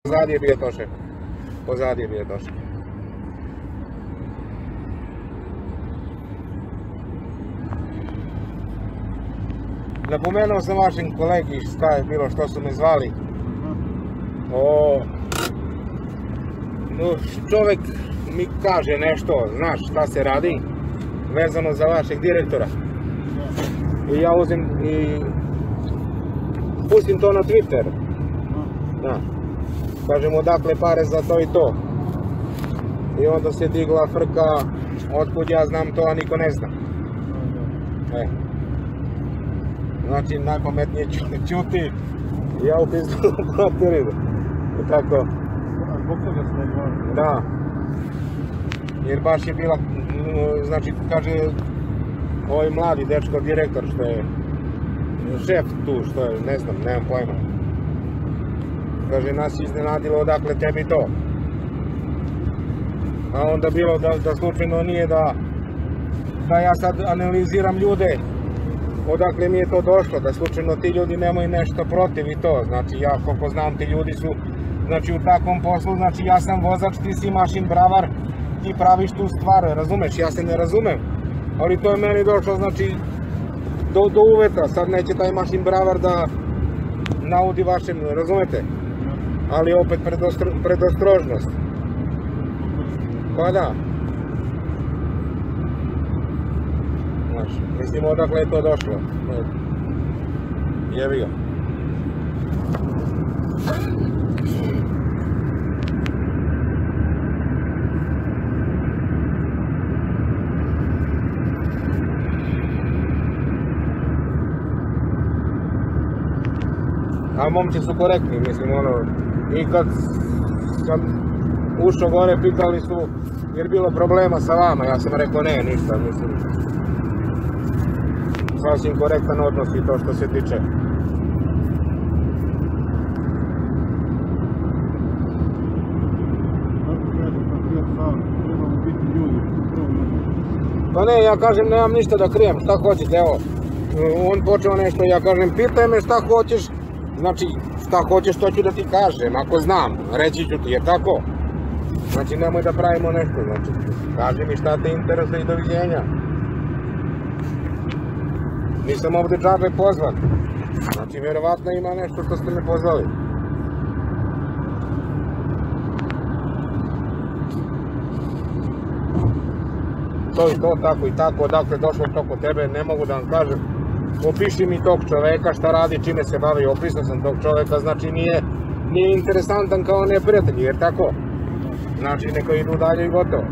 Pozadije je bio Tošek. Pozadije je bio Tošek. Napomenuo sam vašim kolegi šta je bilo, što su me zvali. Čovjek mi kaže nešto, znaš šta se radi, vezano za vašeg direktora. I ja uzim i pustim to na Twitter. Kažem odakle pare za to i to. I onda se digla frka, otkud ja znam to, a niko ne zna. Znači najpametnije ćuti, ja u pizdu materinu. Tako. Zbog toga se ne gleda? Da. Jer baš je bila, znači kaže ovaj mladi dečko direktor što je šef tu, što je, ne znam, nemam pojma. Kaže, nas je iznenadilo odakle tebi to. A onda bilo da slučajno nije da ja sad analiziram ljude odakle mi je to došlo, da slučajno ti ljudi nemaju nešto protiv i to. Znači ja koliko znam ti ljudi su znači u takvom poslu, znači ja sam vozač, ti si mašin bravar, ti praviš tu stvar, razumeš, ja se ne razumem. Ali to je meni došlo znači do uveta, sad neće taj mašin bravar da naudi vašem, razumete? Ali opet predostrožnost. Pa da. Znaš, mislim odakle je to došlo. Jebi ga. A momci su korektni, mislim i kad sam ušao gore pitali su jer bilo problema sa vama, ja sam rekao ne, ništa, mislim sasvim korektan odnos i to što se tiče. Pa ne, ja kažem nemam ništa da krijem, šta hoćete, evo on počeo nešto, ja kažem pitaj me šta hoćeš. Znači, šta hoćeš, to ću da ti kažem, ako znam, reći ću ti, je tako? Znači, nemoj da pravimo nešto, znači, kaži mi šta te interesuje i doviđenja. Nisam ovdje džabe pozvan, znači, vjerovatno ima nešto što ste me pozvali. To i to, tako i tako, odakle je došlo to kod tebe, ne mogu da vam kažem. Opiši mi tog čoveka, šta radi, čime se bavi, opisao sam tog čoveka, znači nije interesantan kao neprijatelj, jer tako? Znači neka idu dalje i gotovo.